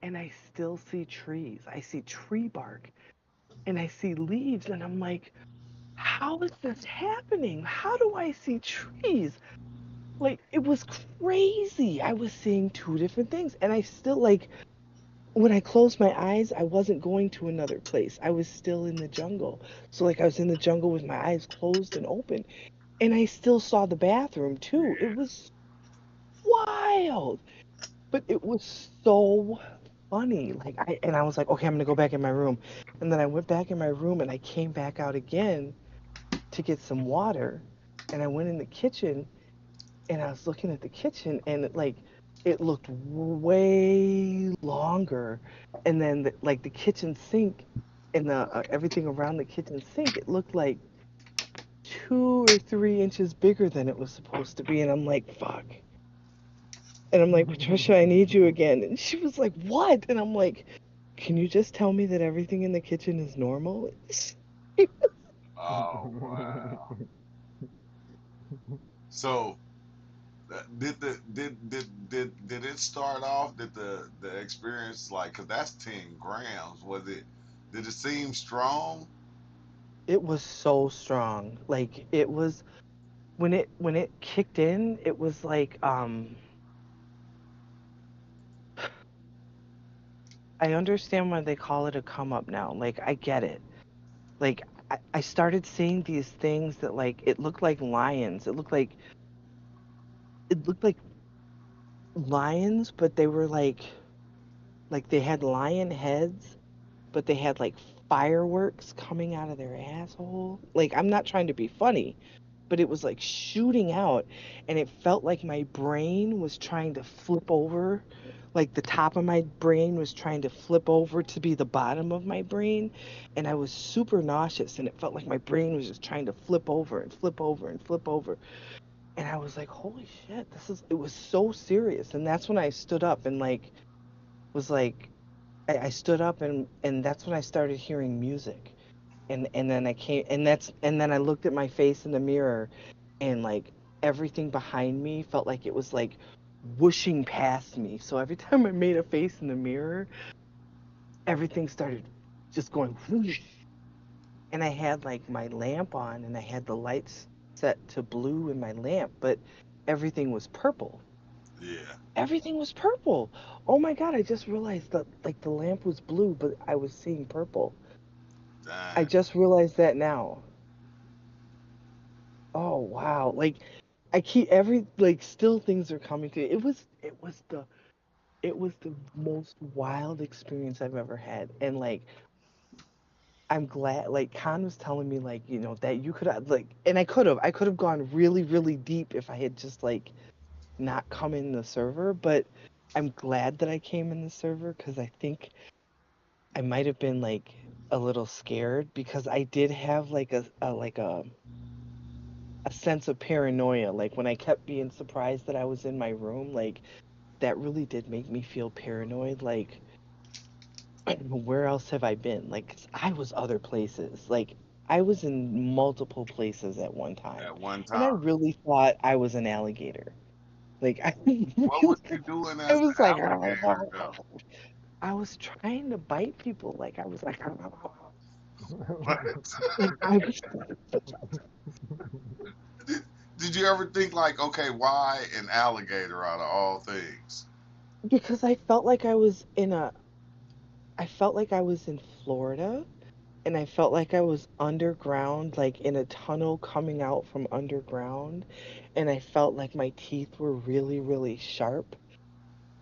and I still see trees. I see tree bark and I see leaves, and I'm like, how is this happening? How do I see trees? Like, it was crazy. I was seeing two different things, and I still, like, when I closed my eyes, I wasn't going to another place. I was still in the jungle. So, like, I was in the jungle with my eyes closed and open, and I still saw the bathroom too. It was wild, but it was so funny. I was like, okay, I'm gonna go back in my room. And then I went back in my room and I came back out again to get some water. And I went in the kitchen and I was looking at the kitchen and it looked way longer. And then like the kitchen sink and the everything around the kitchen sink, it looked like 2 or 3 inches bigger than it was supposed to be. And I'm like, fuck. And I'm like, Patricia, I need you again. And she was like, what? And I'm like, can you just tell me that everything in the kitchen is normal? Oh wow. So did it start off? Did the experience like? Cause that's 10 grams. Was it? Did it seem strong? It was so strong. Like it was when it kicked in, it was like I understand why they call it a come up now. Like I get it. Like I started seeing these things that like it looked like lions. It looked like lions, but they were like they had lion heads, but they had like fireworks coming out of their asshole. Like I'm not trying to be funny, but it was like shooting out and it felt like my brain was trying to flip over. Like the top of my brain was trying to flip over to be the bottom of my brain. And I was super nauseous and it felt like my brain was just trying to flip over and flip over and flip over. And I was like, holy shit, it was so serious. And that's when I stood up and like was like I stood up and that's when I started hearing music. And then I came and then I looked at my face in the mirror and like everything behind me felt like it was like whooshing past me. So every time I made a face in the mirror, everything started just going whoosh. And I had like my lamp on and I had the lights set to blue in my lamp, but everything was purple. Yeah. Everything was purple. Oh my God, I just realized that like the lamp was blue, but I was seeing purple. I Damn. just realized that now. Oh wow. Like I keep every like still things are coming to it was the most wild experience I've ever had. And like I'm glad like Khan was telling me like, that you could have like and I could have gone really, really deep if I had just like not come in the server, but I'm glad that I came in the server because I think I might have been like a little scared because I did have like a sense of paranoia. Like when I kept being surprised that I was in my room, like that really did make me feel paranoid. Like, where else have I been? Like, 'cause I was other places. Like, I was in multiple places at one time, At one and I time. really thought I was an alligator. Like, I What was really, you doing I as was the like, alligator though? I was trying to bite people. Like, I was like, What? like I was Did you ever think like, okay, why an alligator out of all things? because I felt like I was in Florida and I felt like I was underground, like in a tunnel coming out from underground. And I felt like my teeth were really, really sharp.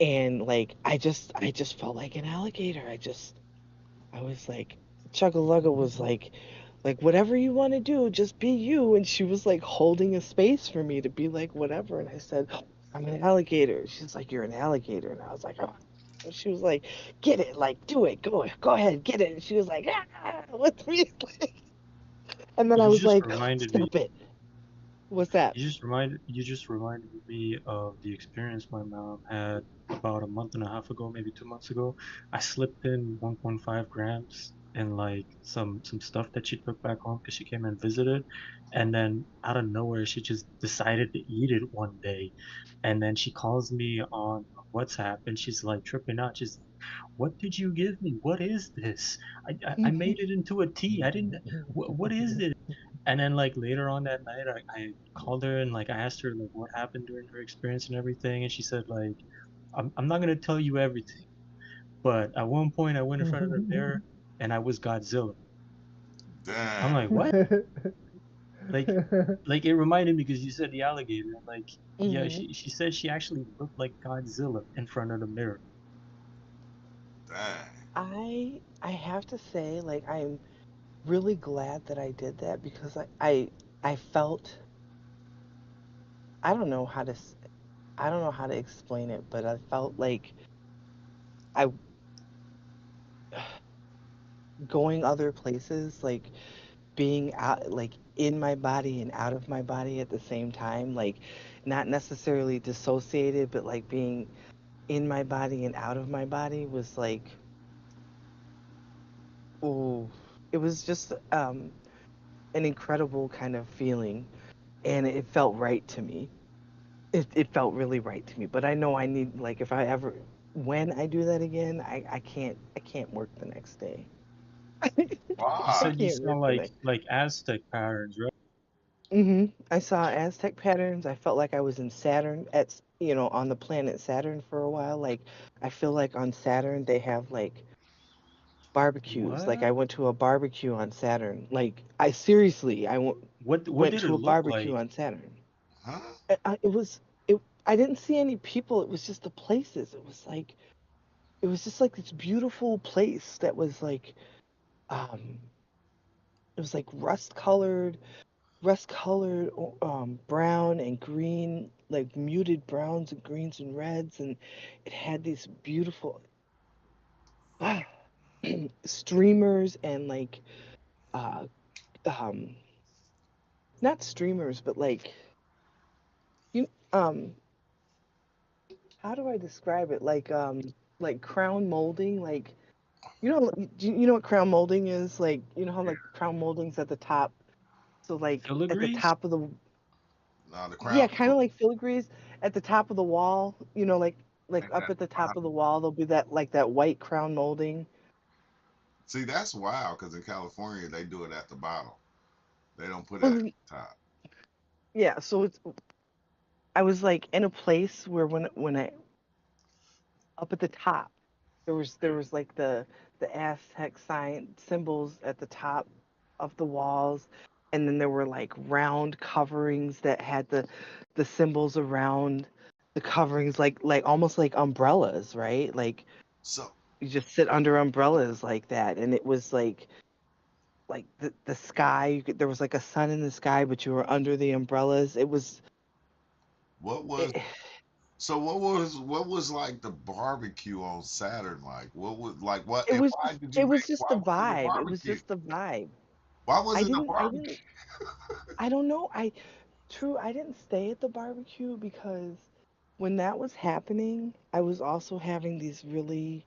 And like I just felt like an alligator. I was like Chugga was like whatever you want to do, just be you. And she was like holding a space for me to be like whatever. And I said, I'm an alligator. She's like, you're an alligator. And I was like, oh. And she was like, get it, like do it, go ahead, get it. And she was like, with me. And then I You was just like, reminded me. stop it. What's that? You just reminded me of the experience my mom had about a month and a half ago, maybe 2 months ago. I slipped in 1.5 grams and like some stuff that she took back home because she came and visited, and then out of nowhere she just decided to eat it one day, and then she calls me on WhatsApp and she's like tripping out. What did you give me? What is this? I made it into a tea. I didn't. What is it? And then like later on that night, I called her and like I asked her like what happened during her experience and everything, and she said like I'm not gonna tell you everything, but at one point I went in front of the mirror and I was Godzilla. I'm Dang. like, what? Like like it reminded me because you said the alligator. Like yeah, Hmm. she said she actually looked like Godzilla in front of the mirror. Dang. I have to say, like, I'm really glad that I did that because I felt I don't know how to I don't know how to explain it, but I felt like I going other places, like being out, like in my body and out of my body at the same time, like not necessarily dissociated, but like being in my body and out of my body was like, oh, it was just an incredible kind of feeling, and it felt right to me. It felt really right to me. But I know I need, like, if I ever when I do that again, I can't work the next day. You I Why? said you can't saw work the next. like Aztec patterns, right? I saw Aztec patterns. I felt like I was in Saturn on the planet Saturn for a while. Like I feel like on Saturn they have like barbecues. Like What? I went to a barbecue on Saturn. Like I seriously, What went did it to a look barbecue like? on Saturn. Huh? It was it. I didn't see any people. It was just the places. It was just like this beautiful place that was like um it was like rust colored brown and green, like muted browns and greens and reds, and it had these beautiful ah, streamers and like uh um not streamers but you how do I describe it, like crown molding, like do you know what crown molding is, like you know how Yeah. like crown molding's at the top, so like at the Filigrees? top of the Now the crown yeah, kind of like filigrees at the top of the wall, like ain't up that at the top behind. of the wall, there'll be that white crown molding. See, that's wild because in California they do it at the bottom. They don't put it Well, at the top. yeah, so I was like in a place where when I up at the top, Yeah. there was like the Aztec sign symbols at the top of the walls, and then there were like round coverings that had the symbols around the coverings, like almost like umbrellas, right? Like So you just sit under umbrellas like that, and it was like the sky. There was like a sun in the sky, but you were under the umbrellas. what was It, what was like the barbecue on Saturn like? What was like what it and was why just did you it make was just why the was it a vibe. It was barbecue? just the vibe. Why was I it a didn't I barbecue? didn't I don't know. I didn't stay at the barbecue because when that was happening, I was also having these really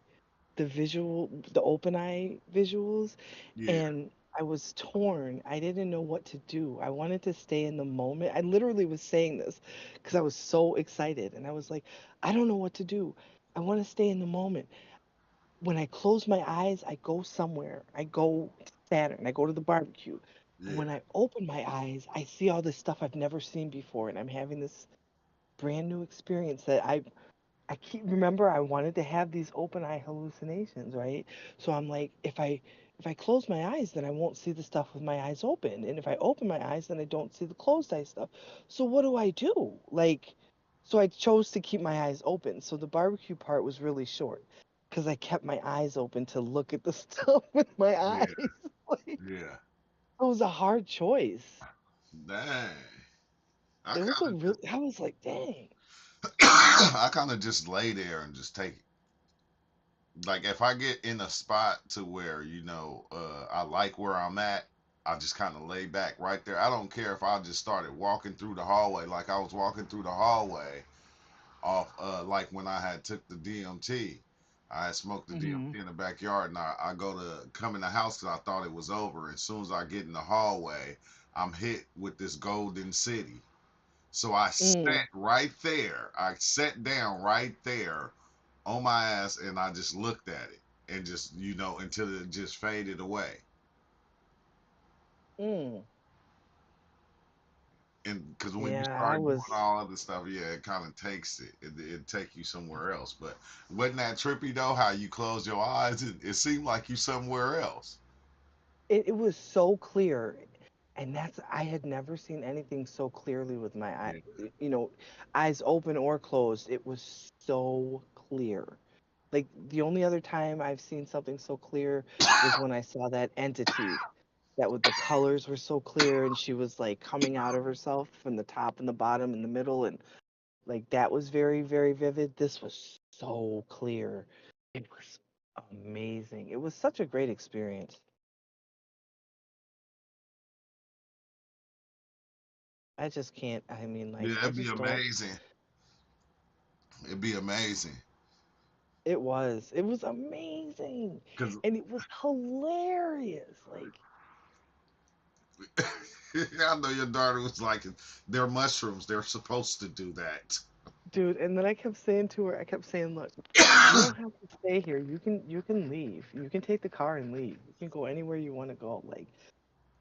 the open eye visuals, Yeah, and I was torn. I didn't know what to do. I wanted to stay in the moment. I literally was saying this because I was so excited, and I was like, I don't know what to do. I want to stay in the moment. When I close my eyes, I go somewhere. I go to Saturn. I go to the barbecue. But yeah. when I open my eyes, I see all this stuff I've never seen before, and I'm having this brand new experience that I keep remember I wanted to have these open eye hallucinations, right? So I'm like, if I close my eyes, then I won't see the stuff with my eyes open. And if I open my eyes, then I don't see the closed eye stuff. So what do I do? Like, so I chose to keep my eyes open. So the barbecue part was really short because I kept my eyes open to look at the stuff with my Yeah, eyes. Like, it yeah. was a hard choice. Dang. I It was a kind real, I was like, dang. of I kind of just lay there and just take it. Like if I get in a spot to where I like where I'm at, I just kind of lay back right there. I don't care if I just started walking through the hallway like I was walking through the hallway off like when I had took the DMT. I had smoked the Hmm. DMT in the backyard, and I go to come in the house because I thought it was over. As soon as I get in the hallway, I'm hit with this golden city. So I Mm. sat right there. I sat down right there on my ass, and I just looked at it and just until it just faded away. Mm. And because when you Yeah, I start doing was. all other stuff, yeah, it kind of takes it. It take you somewhere else. But wasn't that trippy though? How you close your eyes, it seemed like you somewhere else. It was so clear, and that's I had never seen anything so clearly with my eye, Yeah. eyes open or closed. It was so clear. Like the only other time I've seen something so clear was when I saw that entity. That with the colors were so clear, and she was like coming out of herself from the top and the bottom and the middle, and like that was very, very vivid. This was so clear. It was amazing. It was such a great experience. I just can't. I mean, Yeah, like, I it'd be just don't. amazing. It'd be amazing. It was. It was amazing. Cause And it was hilarious. Like, I know your daughter was like, they're mushrooms. They're supposed to do that. dude, and then I kept saying to her, I kept saying, look, you don't have to stay here. You can leave. You can take the car and leave. You can go anywhere you want to go. Like,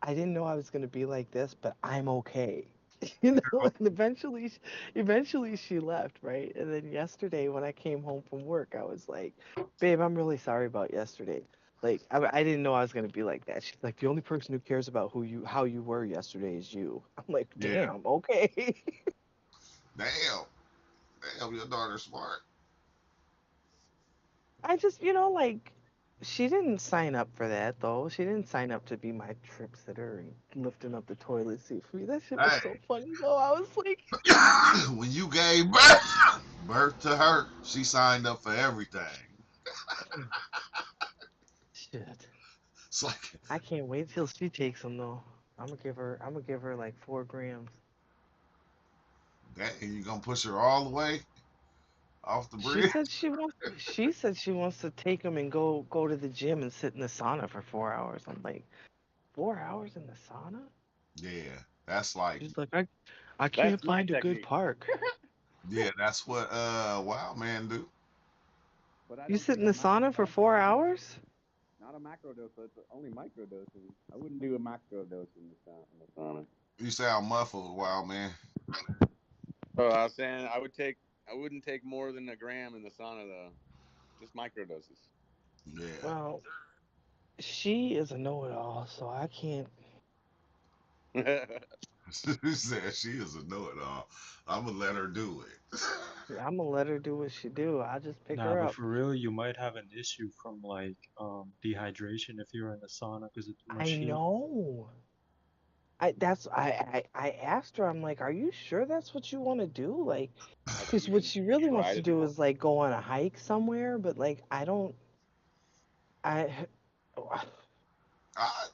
I didn't know I was gonna be like this, but I'm okay. And eventually she left, right? And then yesterday when I came home from work, I was like, "Babe, I'm really sorry about yesterday. Like, I didn't know I was gonna be like that." She's like, "The only person who cares about how you were yesterday is you." I'm like, Yeah. "Damn, okay." Damn. Damn, your daughter's smart. I just, like, she didn't sign up for that though. She didn't sign up to be my trip sitter and lifting up the toilet seat for me. That shit was so Hey, funny though. I was like, when you gave birth to her, she signed up for everything. shit. It's like, I can't wait till she takes them though. I'm gonna give her like 4 grams. dang, you gonna push her all the way off the She bridge? said she wants to take them and go to the gym and sit in the sauna for 4 hours. I'm like, 4 hours in the sauna? Yeah, that's like, She's like, I That's can't my find a good technique. park. yeah, that's what Wild Man do. But I You don't sit do in the sauna for 4 hours? not a macro dose. So it's only micro dosing. I wouldn't do a macro dose in the sauna. You sound muffled, Wild Man. Oh, I was saying I wouldn't take more than a gram in the sauna though. Just micro doses. Yeah. Well, she is a know-it-all, so I can't. She said she is a know-it-all. I'm gonna let her do it. I'm gonna let her do what she do. I'll just pick Nah, her but up. for real, you might have an issue from like dehydration if you're in the sauna because of too I much heat. know. I asked her. I'm like, "Are you sure that's what you want to do?" Like, Have you because what even she really wants tried to it do enough? is like go on a hike somewhere. But like, I don't. I I,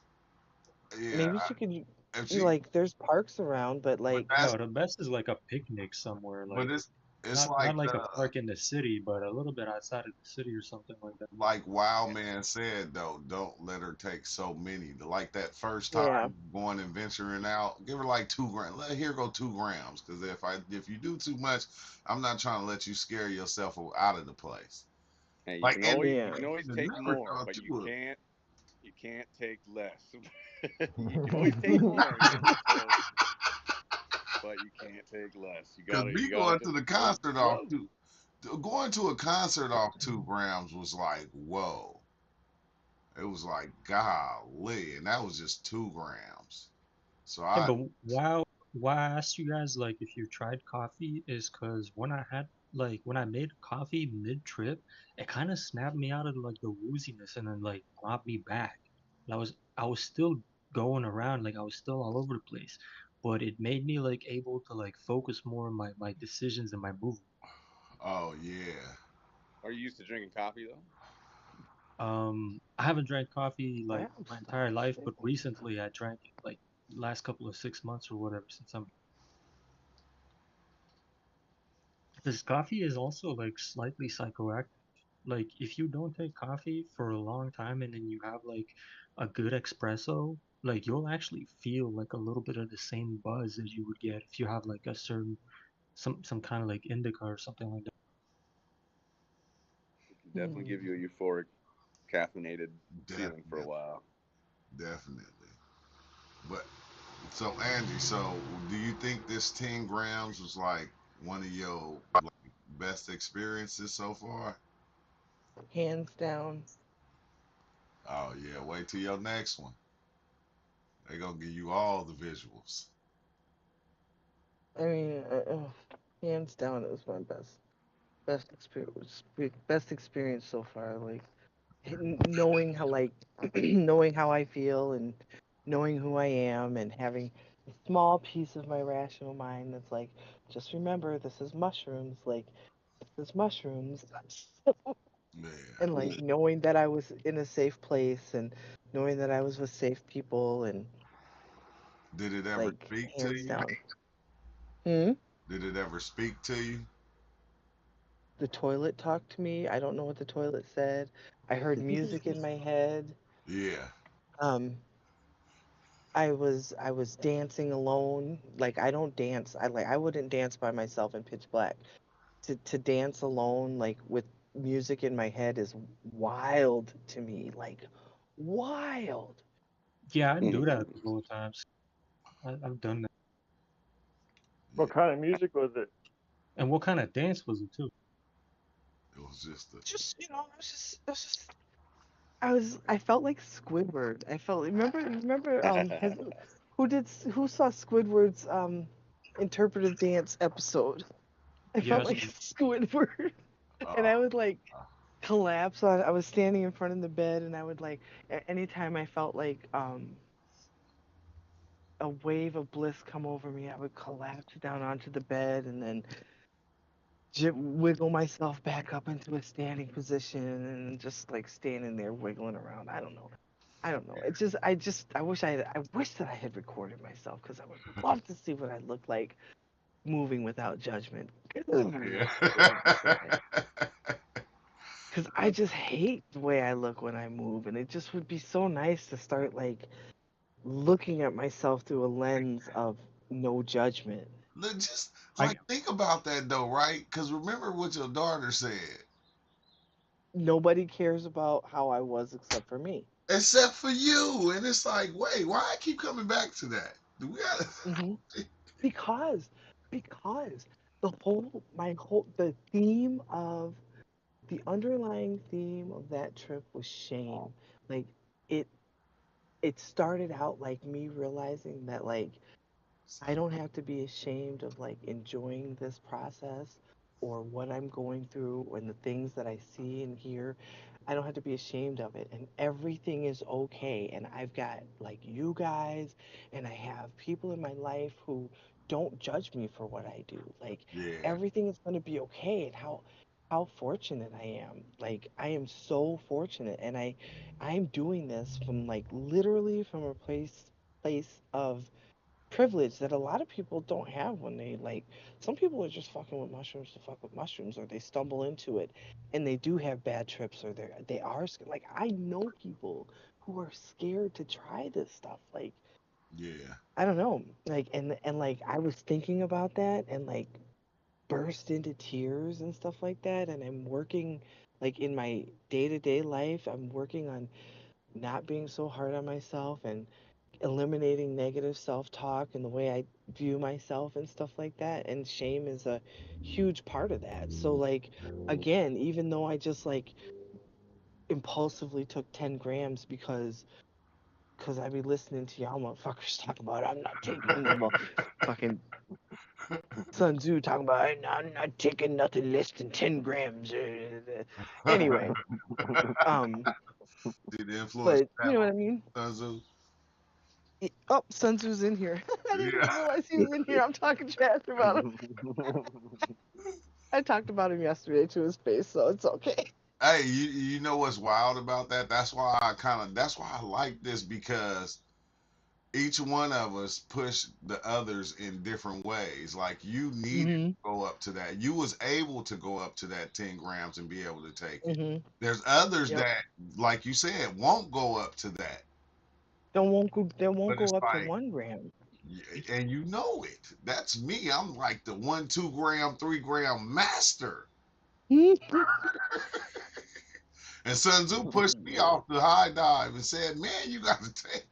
yeah, maybe she could. if she, Like, there's parks around, but but like, that's, No, the best is like a picnic somewhere, but like it's not like like a park in the city, but a little bit outside of the city or something like that. like Wild Man said though, don't let her take so many. Like that first yeah, time going and venturing out, give her like 2 grams. Let her go 2 grams, because if you do too much, I'm not trying to let you scare yourself out of the place. Hey, Like, and you yeah. can always you take never more, thought but you would. you can't take less. You can always take more, you know. So, but you can't take less. Because me You gotta going to just the go concert off slow. going to a concert off 2 grams was like, whoa. It was like, golly, and that was just 2 grams. So Yeah, I, but why I asked you guys like if you tried coffee is because when I had like when I made coffee mid-trip, it kind of snapped me out of like the wooziness and then like brought me back. And I was still going around, like I was still all over the place, but it made me like able to like focus more on my decisions and my movement. oh yeah, Are you used to drinking coffee though? I haven't drank coffee like Well, I'm my sorry, entire life, but shit. recently I drank it like last couple of 6 months or whatever since I'm. This coffee is also like slightly psychoactive. Like if you don't take coffee for a long time and then you have like a good espresso, like you'll actually feel like a little bit of the same buzz as you would get if you have like a certain some kind of like indica or something like that. Definitely Hmm. give you a euphoric, caffeinated feeling for a Definitely, while. definitely. But so Angie, so do you think this 10 grams was like one of your like best experiences so far? Hands down. Oh yeah, wait till your next one. They gonna give you all the visuals. I mean, hands down, it was my best experience so far. Like knowing how knowing how I feel and knowing who I am and having a small piece of my rational mind that's like, just remember this is mushrooms. Like this is mushrooms. Yeah. And like knowing that I was in a safe place and knowing that I was with safe people and Did it ever like speak to hands you? down. Hmm? Did it ever speak to you? The toilet talked to me. I don't know what the toilet said. I heard music in my head. Yeah. Um, I was dancing alone. Like I don't dance. I wouldn't dance by myself in pitch black. To dance alone, like with music in my head, is wild to me. Like wild. Yeah, I do that a couple of times. I've done that. Yeah. What kind of music was it? And what kind of dance was it too? It was just a Just I felt like Squidward. I felt remember who saw Squidward's interpretive dance episode? I felt Yes, like Squidward, and uh, I would like collapse on. I was standing in front of the bed, and I would like anytime I felt like a wave of bliss come over me, I would collapse down onto the bed, and then wiggle myself back up into a standing position, and just like standing there wiggling around. I don't know. I don't know. I wish that I had recorded myself because I would love to see what I look like moving without judgment. yeah. It would be so nice. Because I just hate the way I look when I move, and it just would be so nice to start like looking at myself through a lens of no judgment. Look, just I like think about that though, right? Because remember what your daughter said. Nobody cares about how I was except for me. Except for you. And it's like, wait, why I keep coming back to that? Do we got Hmm. Because, because the theme of the underlying theme of that trip was shame. Like it, it started out like me realizing that like I don't have to be ashamed of like enjoying this process or what I'm going through and the things that I see and hear. I don't have to be ashamed of it. And everything is okay. And I've got like you guys, and I have people in my life who don't judge me for what I do. Like Yeah, everything is going to be okay. And how fortunate I am. Like I am so fortunate, and I'm doing this from like literally from a place of privilege that a lot of people don't have when they like some people are just fucking with mushrooms to fuck with mushrooms, or they stumble into it and they do have bad trips, or they are like I know people who are scared to try this stuff. Like yeah, I don't know, like and like I was thinking about that and like burst into tears and stuff like that, and I'm working like in my day-to-day life, I'm working on not being so hard on myself and eliminating negative self-talk and the way I view myself and stuff like that, and shame is a huge part of that. So like again, even though I just like impulsively took 10 grams because I be listening to y'all motherfuckers talk about I'm not taking no more fucking Sun Tzu talking about I'm not taking nothing less than 10 grams. Anyway, um, see the influence but of you that know what I mean? on Sun Tzu? Oh, Sun Tzu's in here. I didn't Yeah. even realize he was in here. I'm talking trash about him. I talked about him yesterday to his face, so it's okay. Hey, you know what's wild about that? That's why I like this because each one of us push the others in different ways. Like you needed to Hmm. go up to that. You was able to go up to that 10 grams and be able to take it. Hmm. There's others Yep. that, like you said, won't go up to that. They won't But go it's up to like, 1 gram. and you know it. That's me. I'm like the 1, 2 gram, 3 gram master. And Sun Tzu pushed me off the high dive and said, "Man, you got to take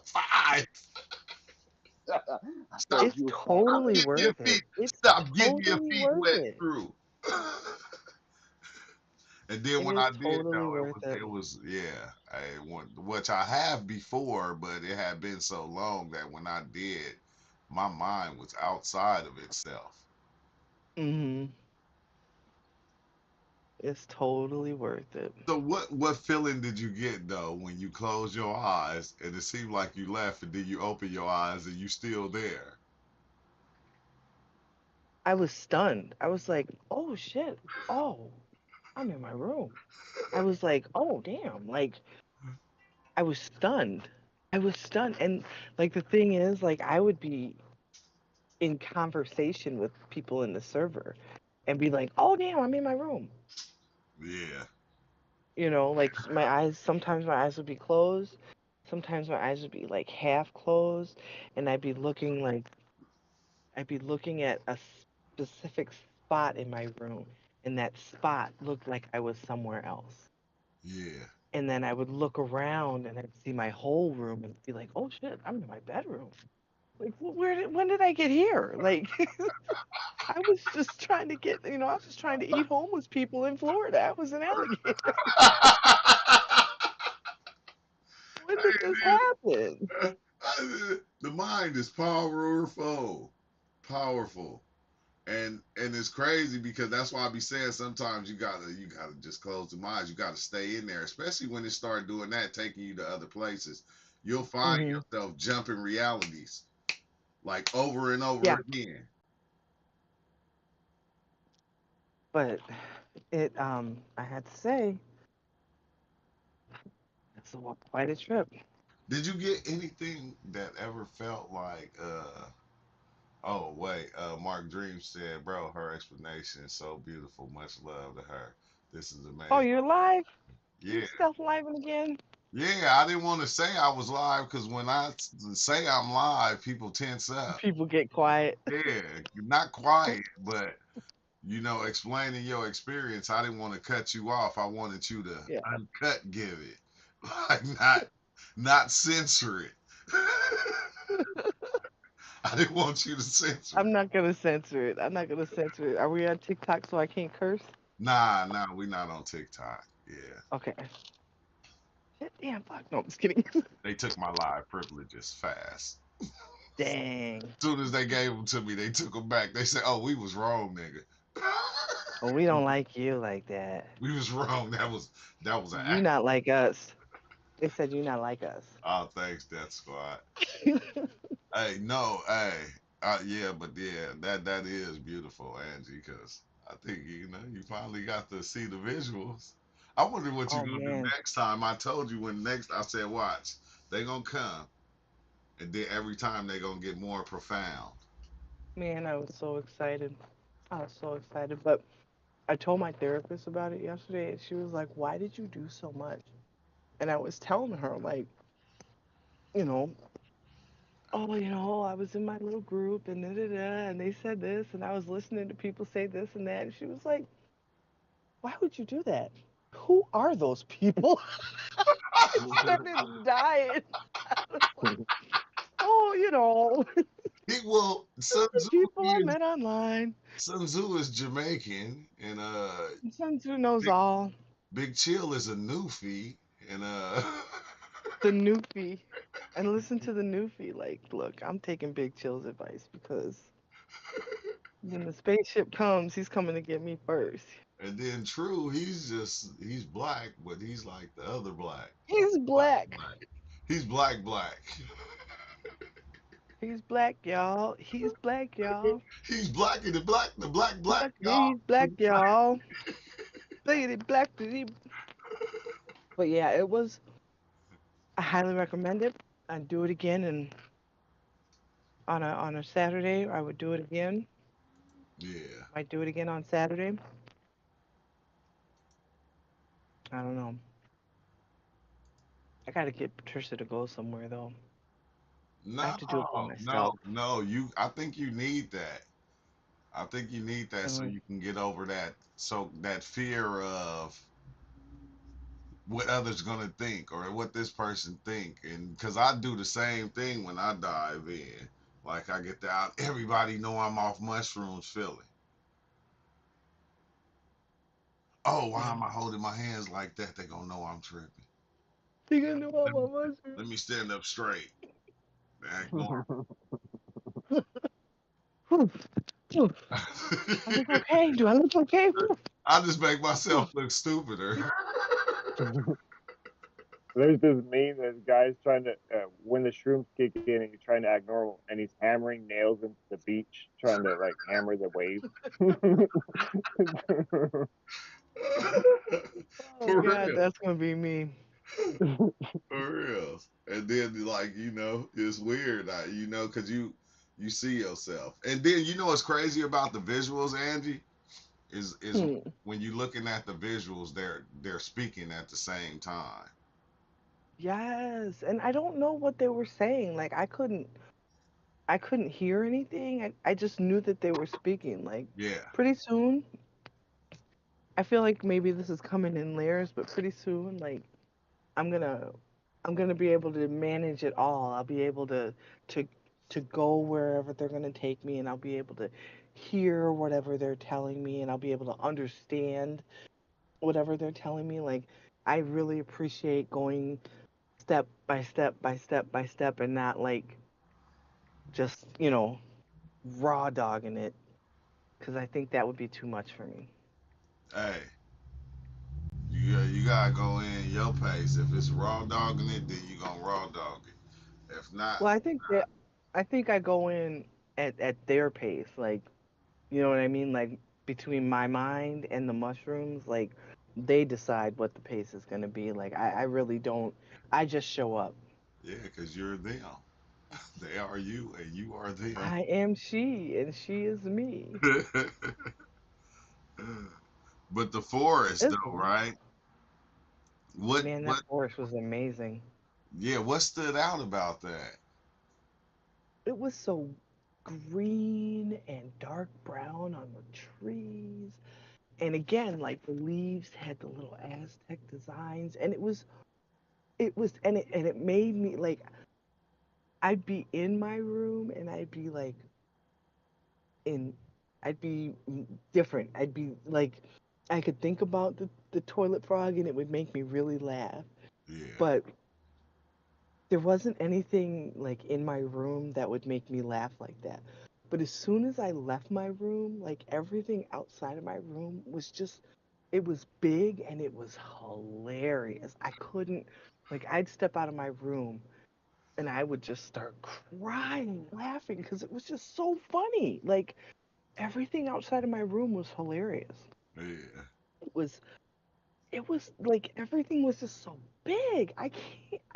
5. I Stop, thought It's you were fine. stop totally getting your worth it. feet. It's Stop getting your totally feet worth wet it. through." And then It when is I did totally though, worth it. it was yeah, which I have before, but it had been so long that when I did, my mind was outside of itself. Hmm. It's totally worth it. So what feeling did you get though when you closed your eyes and it seemed like you left and then you open your eyes and you still there? I was stunned. I was like, oh shit. Oh, I'm in my room. I was like, oh damn. Like I was stunned. I was stunned. And like the thing is, like I would be in conversation with people in the server and be like, oh damn, I'm in my room. Yeah, Like my eyes, sometimes my eyes would be closed. Sometimes my eyes would be like half closed and I'd be looking at a specific spot in my room, and that spot looked like I was somewhere else. yeah. And then I would look around and I'd see my whole room and be like, "Oh shit, I'm in my bedroom." Like, when did I get here? Like, I was just trying to I was just trying to eat homeless people in Florida. I was an alligator. When did this happen? The mind is powerful, powerful. And it's crazy because that's why I be saying sometimes you gotta just close the eyes. You gotta stay in there, especially when it start doing that, taking you to other places. You'll find Hmm. yourself jumping realities like over and over Yeah, again. but I had to say, it's quite a trip. Did you get anything that ever felt like oh wait, Mark Dream said, bro, her explanation is so beautiful. Much love to her. This is Oh, amazing. you're live? You Yeah. self living again? Yeah, I didn't want to say I was live because when say I'm live, people tense up. People get quiet. Yeah, not quiet, but explaining your experience. I didn't want to cut you off. I wanted you to Yeah. uncut give it, like not censor it. I didn't want you to censor I'm it. not gonna censor it. I'm not gonna censor it. Are we on TikTok so I can't curse? Nah, we not on TikTok. Yeah, Okay. Shit, damn, fuck. No, I'm just kidding. they took my live privileges fast. Dang. Soon as they gave them to me, they took them back. They said, "Oh, we was wrong, nigga. Well, we don't like you like that. We was wrong. That was an You act." not like us. They said you not like us. Oh, thanks, Death Squad. Hey, no, hey, yeah, but yeah, that is beautiful, Angie, because I think you finally got to see the visuals. I wonder what you Oh gonna do man, next time. I told you when next I said, watch, they gonna come, and then every time they gonna get more profound. man, I was so excited. I was so excited, but I told my therapist about it yesterday, and she was like, "Why did you do so much?" And I was telling her like, you know, oh, I was in my little group and da da da, and they said this, and I was listening to people say this and that, and she was like, "Why would you do that? Who are those people?" I started dying. I was like, "Oh, Well, just the people I met online." Sun Tzu is Jamaican, and Sun Tzu knows Big all. Big Chill is a Newfie, and The Newfie. And listen to the Newfie. Like, look, I'm taking Big Chill's advice because when the spaceship comes, he's coming to get me first. and then True, he's black, but he's like the other black. He's Black black. black. He's black. He's black, y'all. He's black, y'all. He's black in the black, He's y'all. black, y'all. Look at it, black. But yeah, it was. I highly recommend it. I'd do it again, and on a Saturday, I would do it again. Yeah. Might do it again on Saturday. I don't know. I gotta get Patricia to go somewhere though. I No, have to do it by no, myself. no. I think you need that. I think you need that so Mm, you can get over that. So that fear of what others gonna think or what this person think, and because I do the same thing when I dive in. Like I get out, everybody know I'm off mushrooms feeling. Oh, why Yeah. am I holding my hands like that? They gonna know I'm tripping. You gonna know Let I'm me, a mushroom? let me stand up straight. Act normal. Whew, whew. I look okay? Do I look okay? Whew. I just make Whew. myself look stupider. There's this meme that's guys trying to when the shrooms kick in and he's trying to act normal and he's hammering nails into the beach trying to like hammer the waves. Oh For God, real. that's gonna be me. For real. And then like, it's weird, cause you see yourself. And then what's crazy about the visuals, Angie, is Hmm. when you looking at the visuals, they're speaking at the same time. Yes, and I don't know what they were saying. Like I couldn't hear anything. I just knew that they were speaking. Like Yeah. pretty soon, I feel like maybe this is coming in layers, but pretty soon, like I'm gonna I'm gonna be able to manage it all. I'll be able to to go wherever they're gonna take me, and I'll be able to hear whatever they're telling me, and I'll be able to understand whatever they're telling me. Like I really appreciate going step by step by step by step, and not like just raw dogging it, because I think that would be too much for me. Hey, you gotta go in your pace. If it's raw dogging it, then you gonna raw dog it. If not, Well, I think I go in at their pace, like you know what I mean, like between my mind and the mushrooms, like they decide what the pace is gonna be. Like I really don't. I just show up. yeah, cause you're them. They are you, and you are them. I am she, and she is me. But the forest, It's though, right? What Man, that what forest was amazing. Yeah, what stood out about that? It was so green and dark brown on the trees. And again, like the leaves had the little Aztec designs, and it made me like I'd be in my room and in I'd be different. I'd be like I could think about the toilet frog and it would make me really laugh. Yeah, But there wasn't anything like in my room that would make me laugh like that. But as soon as I left my room, like everything outside of my room was just, it was big and it was hilarious. I couldn't, like, I'd step out of my room and I would just start crying, laughing because it was just so funny. Like, everything outside of my room was hilarious. yeah. It was, it was like everything was just so big. I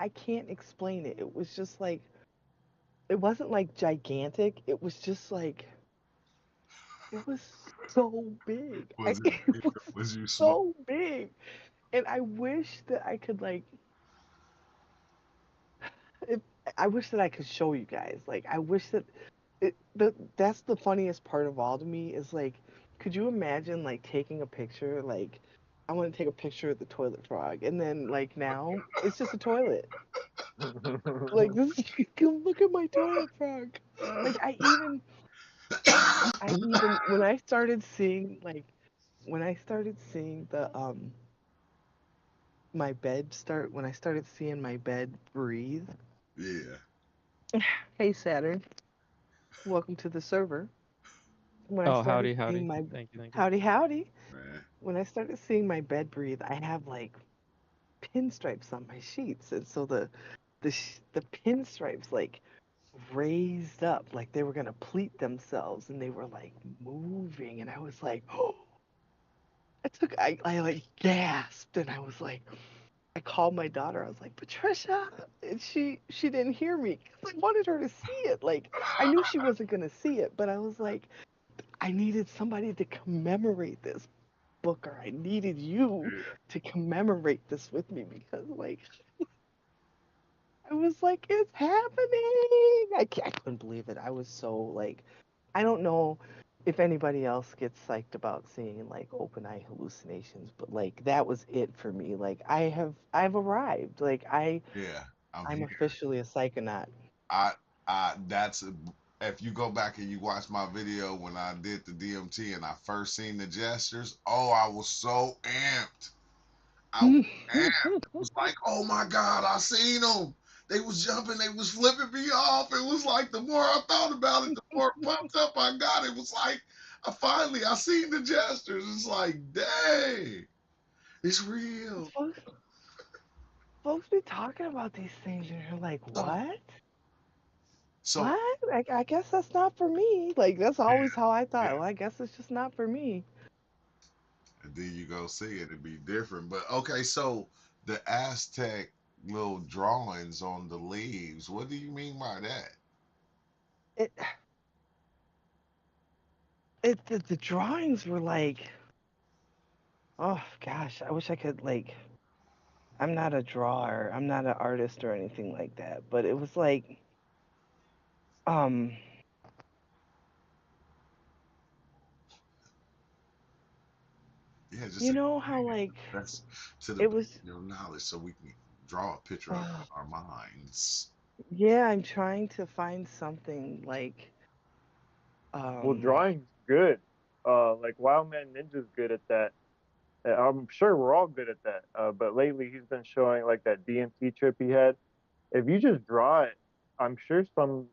can't explain it. It was just like, it wasn't like gigantic. It was just like it was so big. Was it It big was or was you small? so big, and I wish that I could like. If I wish that I could show you guys. Like I wish that that's the funniest part of all to me is like, could you imagine like taking a picture like. I want to take a picture of the toilet frog, and then like now it's just a toilet. Like this, come look at my toilet frog. Like I even when I started seeing the my bed start when I started seeing my bed breathe. Yeah, Hey Saturn, welcome to the server. When I Oh, started howdy, seeing howdy. my Thank you, thank you. howdy howdy, man. when I started seeing my bed breathe, I have like pinstripes on my sheets, and so the pinstripes like raised up like they were gonna pleat themselves, and they were like moving, and I was like, oh, I like gasped, and I was like, I called my daughter. I was like, Patricia, and she didn't hear me because I wanted her to see it. Like I knew she wasn't gonna see it, but I was like, I needed somebody to commemorate this, Booker. I needed you Yeah. to commemorate this with me because like I was like, it's happening. I couldn't believe it. I was so like, I don't know. if anybody else gets psyched about seeing like open eye hallucinations, but like that was it for me. Like I've arrived. Like Yeah, I'm I'm here. officially a psychonaut. I that's if you go back and you watch my video when I did the DMT and I first seen the gestures, oh, I was so amped. I was amped. It was like, oh my God, I seen them. They was jumping, they was flipping me off. It was like the more I thought about it, the more pumped up I got. It was like I seen the gestures. It's like, dang, it's real. folks, folks be talking about these things, and you're like, So what? so What? I guess that's not for me. Like that's always how I yeah. thought. Well, I guess it's just not for me. And then you go see it, it'd be different. But okay, so the Aztec little drawings on the leaves, what do you mean by that? It the drawings were like, oh gosh, I wish I could like. I'm not a drawer. I'm not an artist or anything like that. But it was like, um, Yeah, just you know how like that's to the it best was. of your knowledge so we can draw a picture of it Uh, in our minds. yeah, I'm trying to find something like, Well, um, drawing's good. Like Wild Man Ninja's good at that. I'm sure we're all good at that. But lately he's been showing like that DMT trip he had. If you just draw it, I'm sure some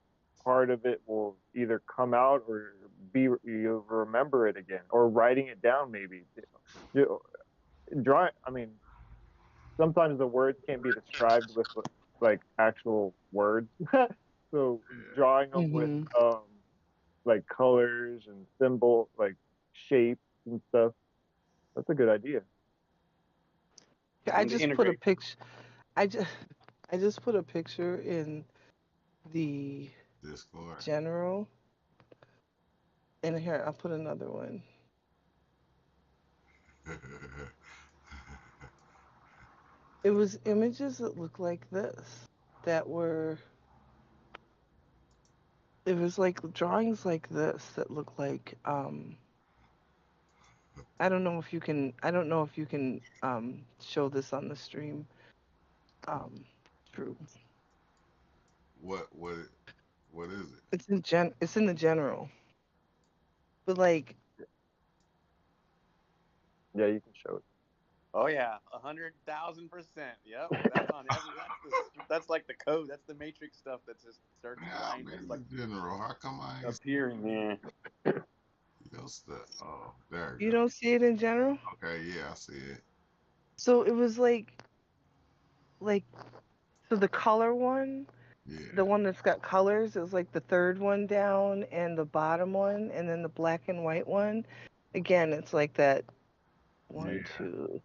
part of it will either come out or be you'll remember it again, or writing it down maybe. You- Drawing. I mean, sometimes the words can't be described with like actual words. So Yeah. drawing them with hmm like colors and symbol like shapes and stuff. That's a good idea. I And to just put a integrate. picture. I just I just put a picture in the Discord. general, and here I'll put another one. It was images that looked like this, that were. It was like drawings like this that look like. I don't know if you can. I don't know if you can show this on the stream. Um, true. what what is it? It's in gen. It's in the general, but like Yeah, you can show it. Oh yeah, 100,000%. Yep, that's on every. That's like the code. That's the matrix stuff that just starts Yeah, I'm grinding. It's in like the general. How come I ain't appearing. Yeah. see your stuff? Oh, there you you go. don't see it in general. Okay, yeah, I see it. So it was like so the color one, the Yeah, one that's got colors, is like the third one down and the bottom one, and then the black and white one. Again, it's like that one, yeah. two.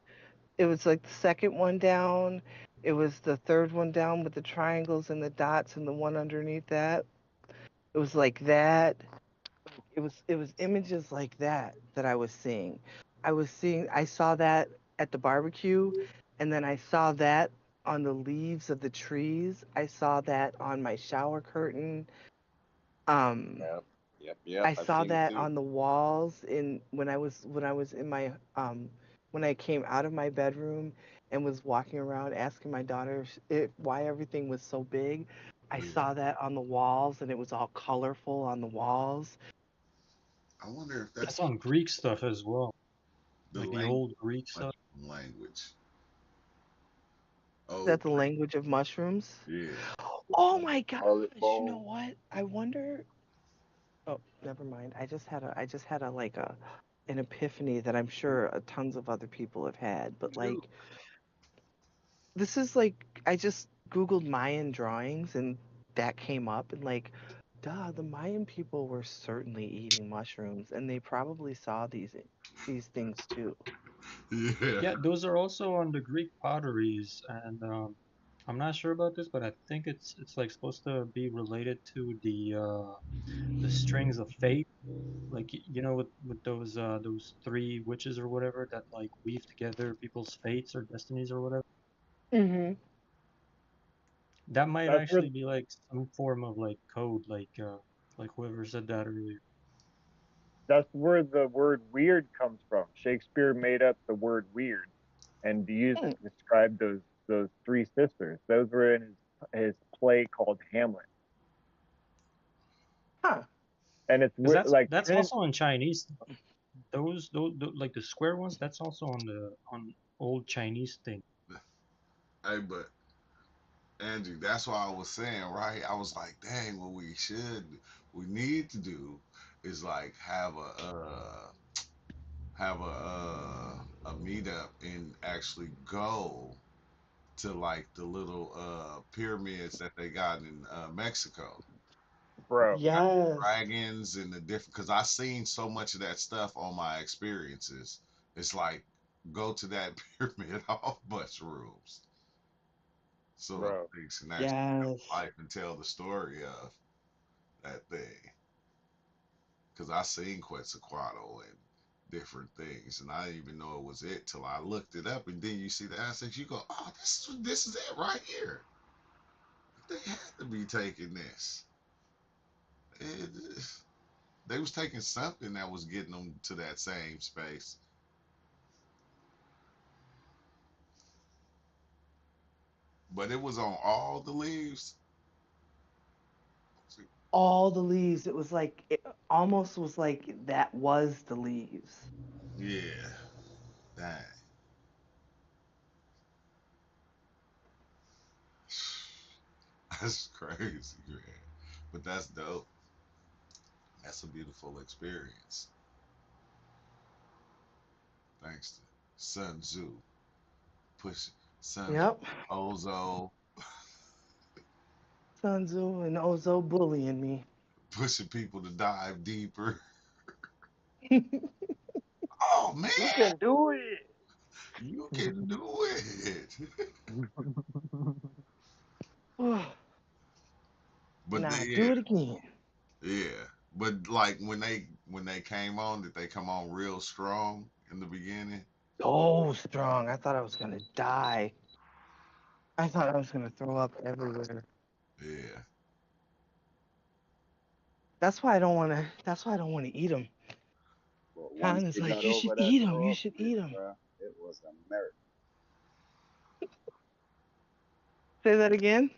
It was like the second one down. It was the third one down with the triangles and the dots and the one underneath that. It was like that. It was images like that that I was seeing. I saw that at the barbecue, and then I saw that on the leaves of the trees. I saw that on my shower curtain. Um Yep. Yep. Yep. I I've saw seen it that too. on the walls in when I was in my when I came out of my bedroom and was walking around asking my daughter why everything was so big. I Yeah. saw that on the walls and it was all colorful on the walls. I wonder if That's that's on Greek stuff as well, the like the language. old Greek stuff. Language. Is Oh, that the language of mushrooms? yeah. Oh my gosh, Scarlet you know bone. what? I wonder. Oh, never mind. I just had a like a an epiphany that I'm sure tons of other people have had, but Dude. like this is like I just googled Mayan drawings and that came up and like duh, the Mayan people were certainly eating mushrooms and they probably saw these things too. Yeah. Yeah, those are also on the Greek potteries, and I'm not sure about this, but I think it's like supposed to be related to the strings of fate, like you know with those three witches or whatever that like weave together people's fates or destinies or whatever. Mhm. That might I've actually heard. be like some form of like code, like whoever said that earlier. That's where the word weird comes from. Shakespeare made up the word weird and used Hmm. it to describe those three sisters. Those were in his play called Hamlet. Huh. And it's Because like that's Trinity. also in Chinese. Those like the square ones. That's also on the on old Chinese thing. Hey, but Andrew, that's why I was saying, right? I was like, dang, what we need to do is like have a meetup and actually go to like the little pyramids that they got in Mexico. Bro, Got Yes. dragons and the different because I seen so much of that stuff on my experiences. It's like go to that pyramid off mushrooms so those bro. things can actually come to Yes. life and tell the story of that thing. Because I seen Quetzalcoatl and different things, and I didn't even know it was it till I looked it up, and then you see the assets, you go, oh, this is it right here. They had to be taking this. It, they was taking something that was getting them to that same space. But it was on all the leaves. All the leaves. It was like it almost was like that was the leaves. Yeah, dang, that's crazy, man. But that's dope. That's a beautiful experience. Thanks to Sun Tzu, push Sun Tzu, Yep. Ozo, Sun Tzu and Ozo bullying me. pushing people to dive deeper. Oh man, You can do it. you can do it. But Now they, do yeah, it again. yeah. But like when they came on, did they come on real strong in the beginning? Oh, strong. I thought I was gonna die. I thought I was gonna throw up everywhere. Yeah, That's why I don't want to. That's why I don't want to eat them. But once Con is you got like, you should over that eat them. throw You up should fit, eat them. bro, it was a miracle. Say that again.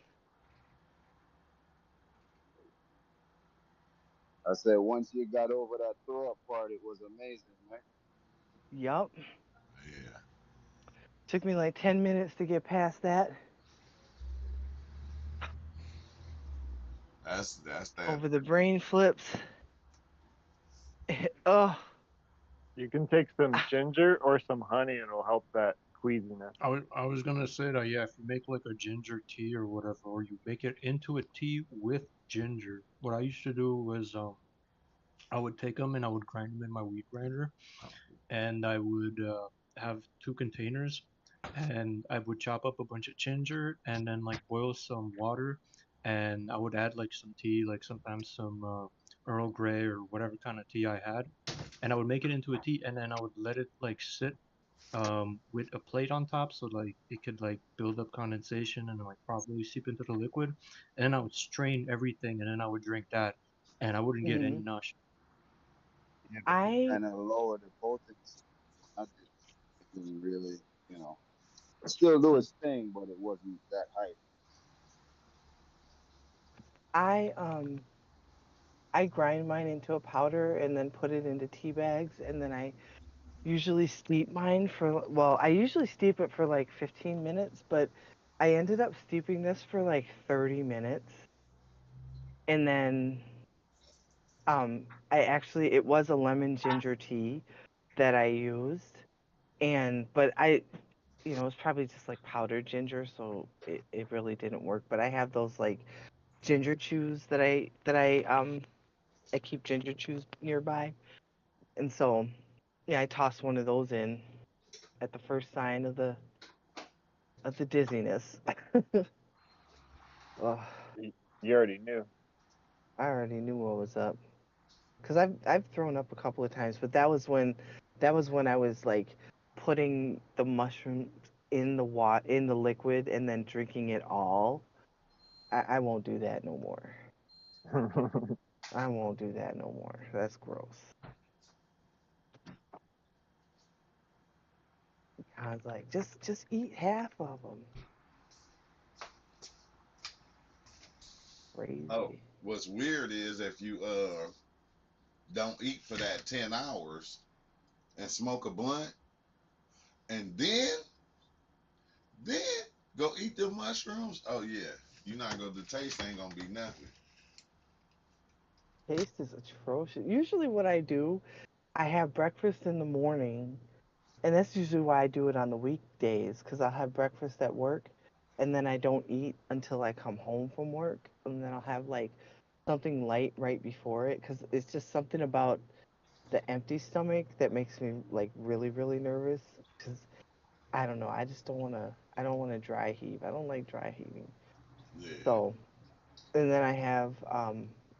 I said once you got over that throw up part, it was amazing, man. Yup. yeah. Took me like 10 minutes to get past that. That's that. Over the brain flips. Oh. You can take some ginger or some honey and it'll help that queasiness. I was gonna say that, yeah, if you make like a ginger tea or whatever, or you make it into a tea with ginger. What I used to do was I would take them and I would grind them in my weed grinder, and I would have two containers, and I would chop up a bunch of ginger and then like boil some water, and I would add like some tea, like sometimes some Earl Grey or whatever kind of tea I had, and I would make it into a tea, and then I would let it like sit with a plate on top so like it could like build up condensation and like properly seep into the liquid, and then I would strain everything and then I would drink that, and I wouldn't get any Hmm. nausea. Yeah, but it I kind of lowered the potency. I did. It didn't really, you know, it still do its thing, but it wasn't that hype. I I grind mine into a powder and then put it into tea bags, and then I usually steep mine for, well, I usually steep it for like 15 minutes, but I ended up steeping this for like 30 minutes. And then I actually, it was a lemon ginger tea that I used. But it was probably just like powdered ginger, so it really didn't work. But I have those like ginger chews I keep ginger chews nearby. And so, yeah, I tossed one of those in at the first sign of the dizziness. Oh, You already knew. I already knew what was up because I've thrown up a couple of times, but that was when I was like putting the mushrooms in the liquid and then drinking it all. I won't do that no more. I won't do that no more. That's gross. I was like, just eat half of them. Oh, Crazy. what's weird is if you don't eat for that 10 hours and smoke a blunt and then go eat the mushrooms. Oh yeah, you're not gonna the taste ain't gonna be nothing. Taste is atrocious. Usually, what I do, I have breakfast in the morning, and that's usually why I do it on the weekdays, because I'll have breakfast at work, and then I don't eat until I come home from work, and then I'll have like something light right before it, because it's just something about the empty stomach that makes me like really, really nervous. Because I don't know, I just don't want to. I don't want to dry heave. I don't like dry heaving. Yeah. So, and then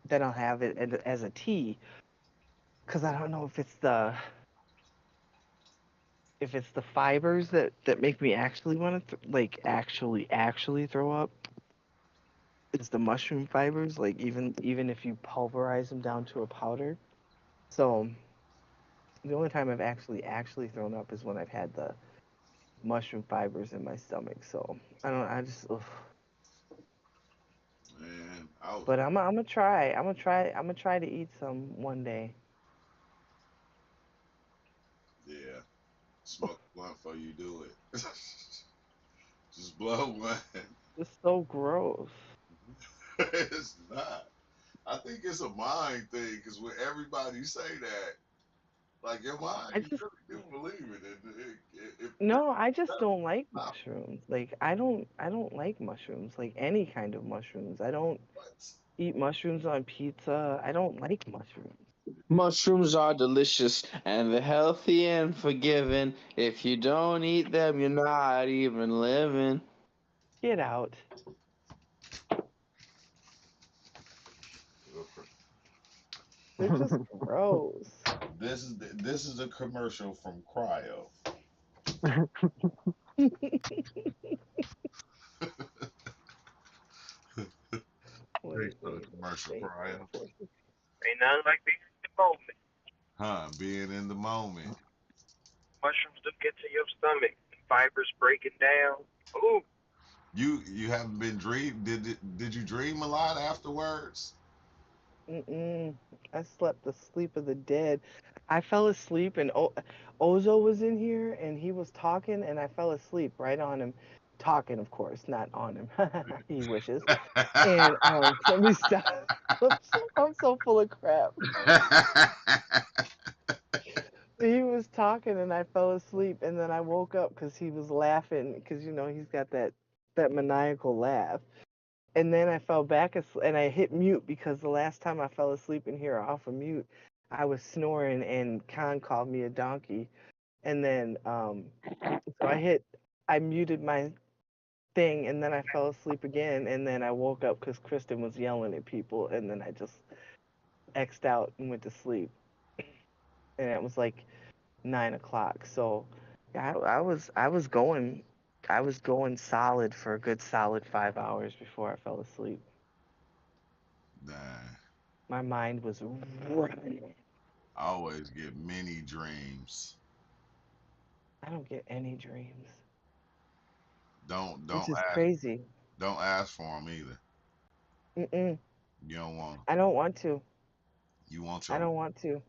then I'll have it as a tea, because I don't know if it's the fibers that make me actually want to like actually throw up. It's the mushroom fibers, like even if you pulverize them down to a powder. So the only time I've actually thrown up is when I've had the mushroom fibers in my stomach. So I don't. I just. Ugh. Man, I was But I'm gonna try. I'm gonna try to eat some one day. yeah. Smoke one before you do it. Just blow one. It's so gross. It's not. I think it's a mind thing because when everybody say that, like your mind, I you just really do believe it. And if no. I just that's don't like not mushrooms. Like I don't like mushrooms. Like any kind of mushrooms. I don't what. eat mushrooms on pizza. I don't like mushrooms. Mushrooms are delicious and they're healthy and forgiving. If you don't eat them, you're not even living. Get out. They're just gross. This is a commercial from Cryo. Thanks for the Wait, commercial, wait, Cryo. wait. Ain't nothing like being in the moment. Huh? Being in the moment. Mushrooms do get to your stomach. Fibers breaking down. Ooh, You haven't been dream. Did you dream a lot afterwards? Mm-mm. I slept the sleep of the dead. I fell asleep and Ozo was in here and he was talking and I fell asleep right on him. Talking, of course, not on him. He wishes. And let me stop. I'm so full of crap. He was talking and I fell asleep and then I woke up because he was laughing because he's got that maniacal laugh. And then I fell back and I hit mute because the last time I fell asleep in here off of mute, I was snoring and Khan called me a donkey. And then so I muted my thing and then I fell asleep again and then I woke up because Kristen was yelling at people and then I just X'd out and went to sleep. And it was like 9 o'clock. So yeah, I was going solid for a good solid 5 hours before I fell asleep. Nah, My mind was running. I always get many dreams. I don't get any dreams, Don't which don't is ask crazy. don't ask for them either. Mm-mm. You don't want 'em. I don't want to. You want I your don't want to.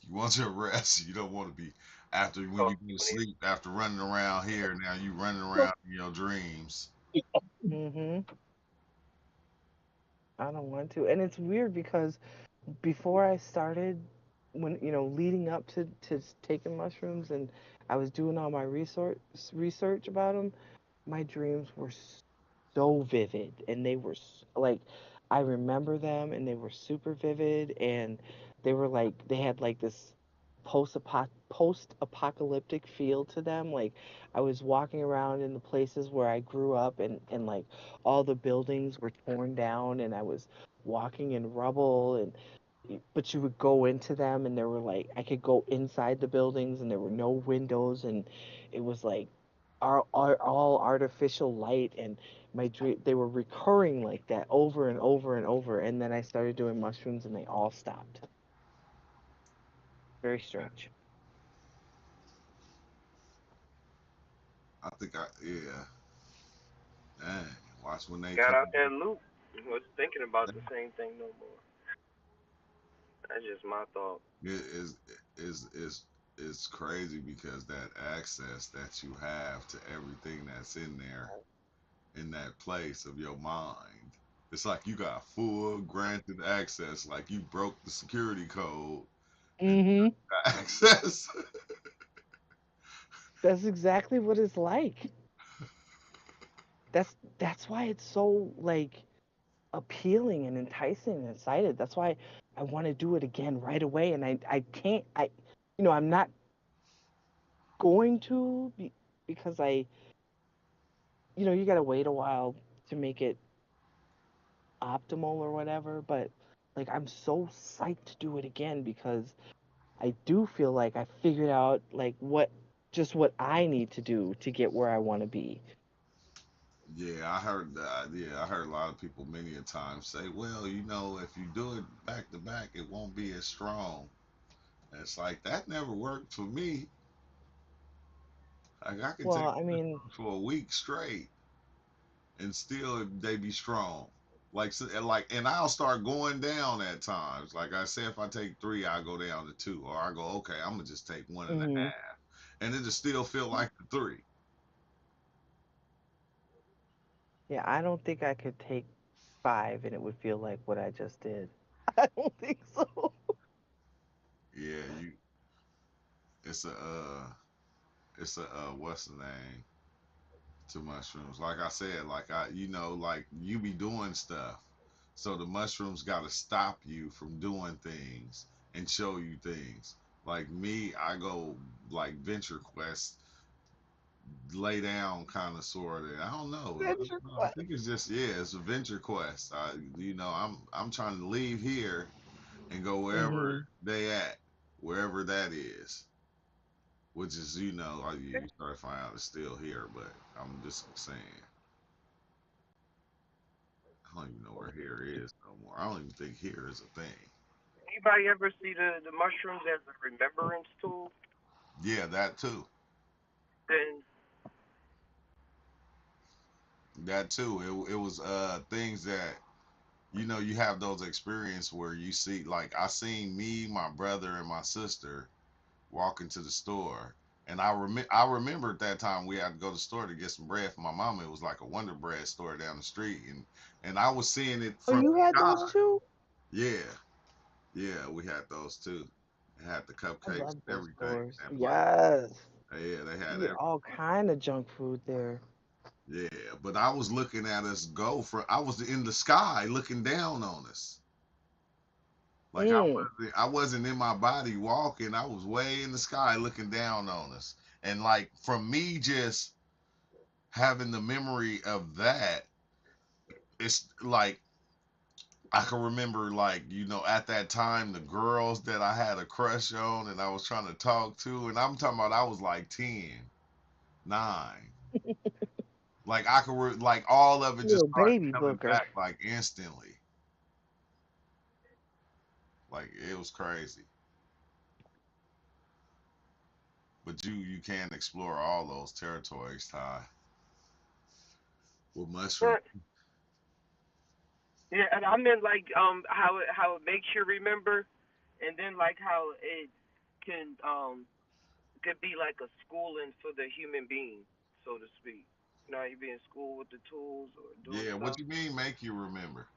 you want your rest. You don't want to be after when oh, you go to when he, sleep after running around here. Now you running oh, around in your dreams. Hmm. I don't want to. And it's weird because before I started, when leading up to taking mushrooms, and I was doing all my research about them, my dreams were so vivid and they were like I remember them and they were super vivid and they were like they had like this post apocalyptic feel to them. Like I was walking around in the places where I grew up and like all the buildings were torn down and I was walking in rubble and but you would go into them and there were like I could go inside the buildings and there were no windows and it was like all artificial light and my dream they were recurring like that over and over and over and then I started doing mushrooms and they all stopped. Very strange. I think I yeah. Dang. Watch when they Got come. out there and loop. Was thinking about the same thing no more. That's just my thought. It is it's crazy because that access that you have to everything that's in there in that place of your mind. It's like you got full granted access, like you broke the security code and Mm-hmm. got access. That's exactly what it's like. That's why it's so like appealing and enticing and excited. That's why I want to do it again right away. And I can't, I'm not going to because you got to wait a while to make it optimal or whatever. But like, I'm so psyched to do it again because I do feel like I figured out like what I need to do to get where I want to be. Yeah, I heard that. Yeah, I heard a lot of people many a time say, "Well, if you do it back to back, it won't be as strong." And it's like that never worked for me. Like I can Well, take I mean, mushrooms for a week straight and still they be strong. Like so, and I'll start going down at times. Like I say, if I take three, I go down to two, or I go, okay, I'm gonna just take one and a hmm half, and it'll still feel like the three. yeah, I don't think I could take 5 and it would feel like what I just did. I don't think so. Yeah, it's a, it's a, what's the name to mushrooms? Like I said, like you be doing stuff, so the mushrooms got to stop you from doing things and show you things. Like me, I go like venture quest lay down kind of sort of. I don't know. I don't Venture know. I quest. think it's just yeah, it's a venture quest. I'm trying to leave here and go wherever hmm they at, wherever that is. Which is you start to find out it's still here, but I'm just saying I don't even know where here is no more. I don't even think here is a thing. Anybody ever see the mushrooms as a remembrance tool? Yeah, that too. Then That too. It was things that you have those experiences where you see like I seen me, my brother, and my sister walk into the store. And I remember at that time we had to go to the store to get some bread for my mama. It was like a Wonder Bread store down the street, and I was seeing it Oh, from you the had those sky. too? Yeah, yeah, we had those too. They had the I cupcakes love and those everything. stores. And like, Yes. yeah, they You had get everything. all kind of junk food there. Yeah, but I was looking at us go from. I was in the sky looking down on us. Like Mm. I wasn't in my body walking. I was way in the sky looking down on us. And like from me just having the memory of that, it's like I can remember like, at that time the girls that I had a crush on and I was trying to talk to, and I'm talking about I was like 10, 9. Like I could like all of it just Little started baby coming booker. back like instantly. Like it was crazy. But you can explore all those territories, Ty, with mushroom. yeah, yeah, and I meant like how it makes you remember, and then like how it can could be like a schooling for the human being, so to speak. You be in school with the tools or doing Yeah, what stuff, you mean make you remember?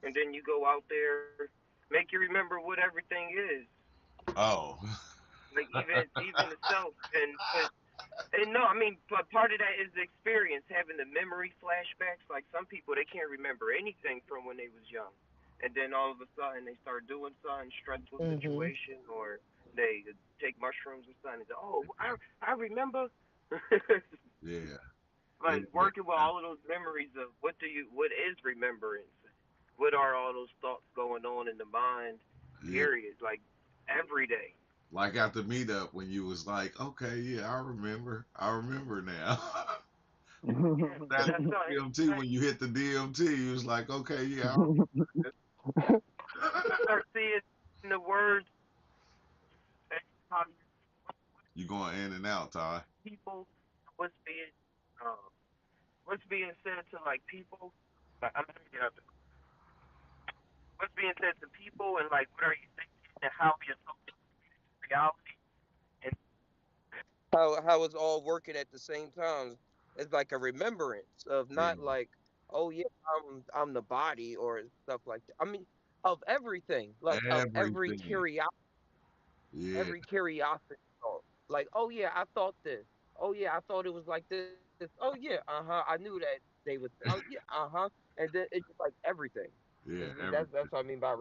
and then you go out there, make you remember what everything is. Oh. Like even the self, and no, I mean, but part of that is the experience, having the memory flashbacks. Like some people, they can't remember anything from when they was young, and then all of a sudden they start doing something stressful hmm situation, or they take mushrooms or something. And say, oh, I remember. Yeah. But Yeah. working with all of those memories of what is remembrance, what are all those thoughts going on in the mind, Yeah. period, like every day. Like at the meetup when you was like, okay, yeah, I remember now. Yeah, That that's not. DMT, when you hit the DMT, you was like, okay, yeah, You start seeing the words and how you going in and out, Ty. people. what's being um what's being said to like people. Like, I'm gonna get up. What's being said to people and like what are you thinking and how we associate reality and how it's all working at the same time. It's like a remembrance of not Yeah, like, oh yeah, I'm the body or stuff like that. I mean, of everything, like of everything. Yeah, every curiosity thought. Like, oh yeah, I thought this. Oh yeah, I thought it was like this. Oh yeah, I knew that they would. Oh yeah, and then it's just like everything. yeah, That's everything. what I mean by.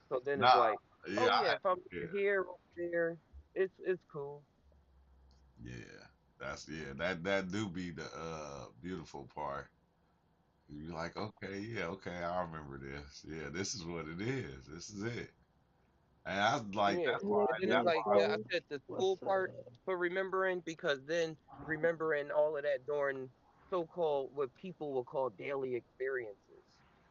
So then it's Nah, like, oh yeah, yeah, if I'm yeah, here, over there, it's cool. yeah. That do be the beautiful part. You're like, okay, yeah, okay, I remember this. Yeah, this is what it is. This is it. And I was like, Yeah, that's why, and then it's that's Hey, like why. I bro. said the school What's part up? for remembering because then remembering all of that during so-called what people will call daily experiences.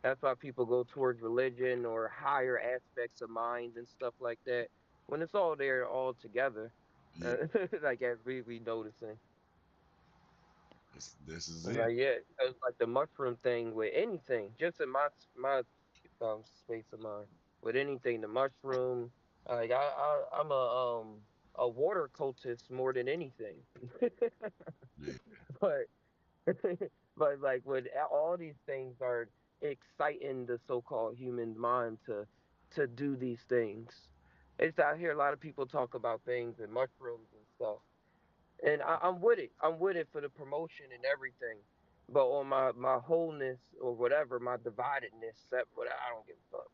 That's why people go towards religion or higher aspects of minds and stuff like that. When it's all there, all together, Yeah, like as we noticing. this is it. Like yeah, because like the mushroom thing with anything, just in my space of mind, with anything, the mushroom, like I'm a water cultist more than anything, Yeah, but but like with all these things are exciting the so-called human mind to do these things. It's out here a lot of people talk about things and mushrooms and stuff and I'm with it. I'm with it for the promotion and everything. But on my wholeness or whatever, my dividedness, what I don't give a fuck.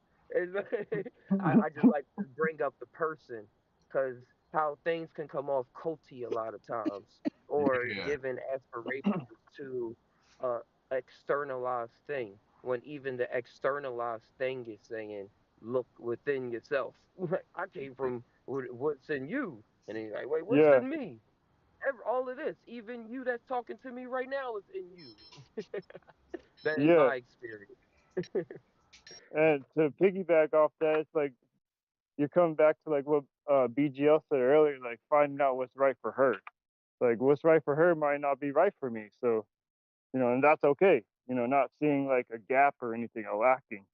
I just like to bring up the person because how things can come off culty a lot of times or yeah, giving aspirations to a externalized thing when even the externalized thing is saying, look within yourself. I came from what's in you. And then you're like, wait, what's Yeah, in me? All of this, even you that's talking to me right now, is in you. That is yeah. my experience. And to piggyback off that, it's like you're coming back to like what BGL said earlier, like finding out what's right for her. Like what's right for her might not be right for me. So, and that's okay. Not seeing like a gap or anything or lacking.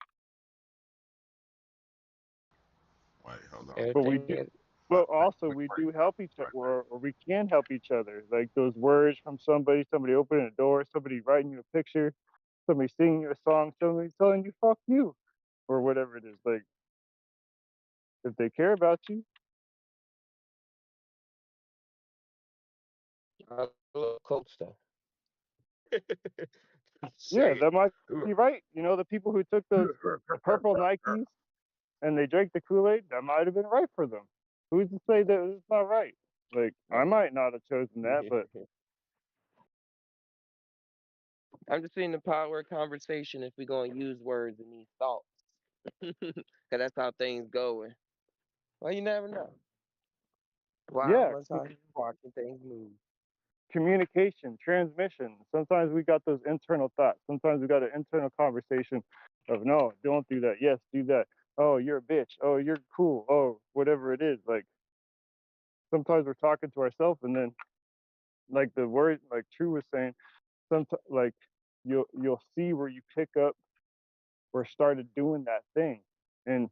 wait, hold on. But we Everything do is but Quick, also quick we break, do bro. help each other Quick break. or we can help each other. Like those words from somebody opening a door, somebody writing you a picture, somebody singing you a song, somebody telling you fuck you or whatever it is. Like if they care about you, I love coach stuff. yeah, Say that might it. be right. The people who took those purple Nikes and they drank the Kool-Aid, that might have been right for them. Who's to say that it's not right? Like I might not have chosen that, but I'm just seeing the power of conversation if we're gonna use words in these thoughts, because that's how things go. Well, you never know. Wow, yeah, much how you watching things move. communication, transmission. Sometimes we got those internal thoughts. Sometimes we got an internal conversation of no, don't do that. Yes, do that. Oh, you're a bitch. Oh, you're cool. Oh, whatever it is. Like sometimes we're talking to ourselves, and then like the word, like True was saying, sometimes like you'll see where you pick up or started doing that thing, and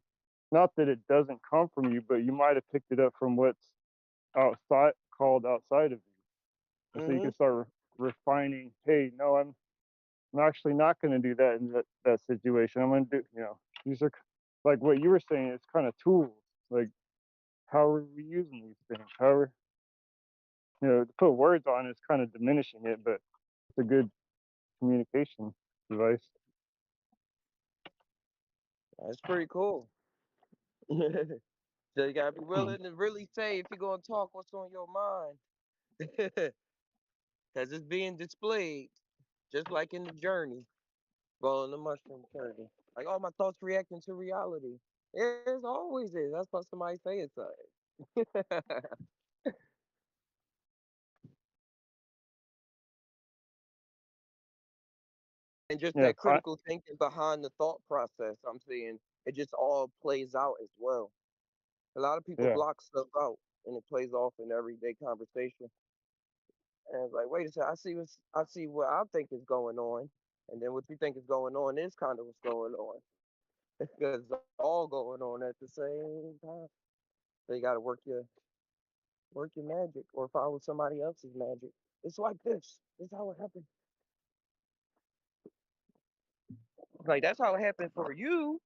not that it doesn't come from you, but you might have picked it up from what's outside called outside of you, and so you Hmm. can start refining. Hey, no, I'm actually not going to do that in that situation. I'm going to do, these are like what you were saying. It's kind of tools. Like how are we using these things? How are, to put words on it's kind of diminishing it, but it's a good communication device. That's pretty cool. So you gotta be willing to really say if you're gonna talk what's on your mind, because it's being displayed, just like in the journey, well, in the mushroom journey. Like all my thoughts reacting to reality. It always is. That's what somebody say it's and just Yeah, that critical thinking behind the thought process. I'm saying it just all plays out as well. A lot of people yeah, block stuff out, and it plays off in everyday conversation. And it's like, wait a second, I see what I think is going on, and then what you think is going on is kind of what's going on. Because it's all going on at the same time. So you got to work your magic or follow somebody else's magic. It's like this. This is how it happened. Like that's how it happened for you.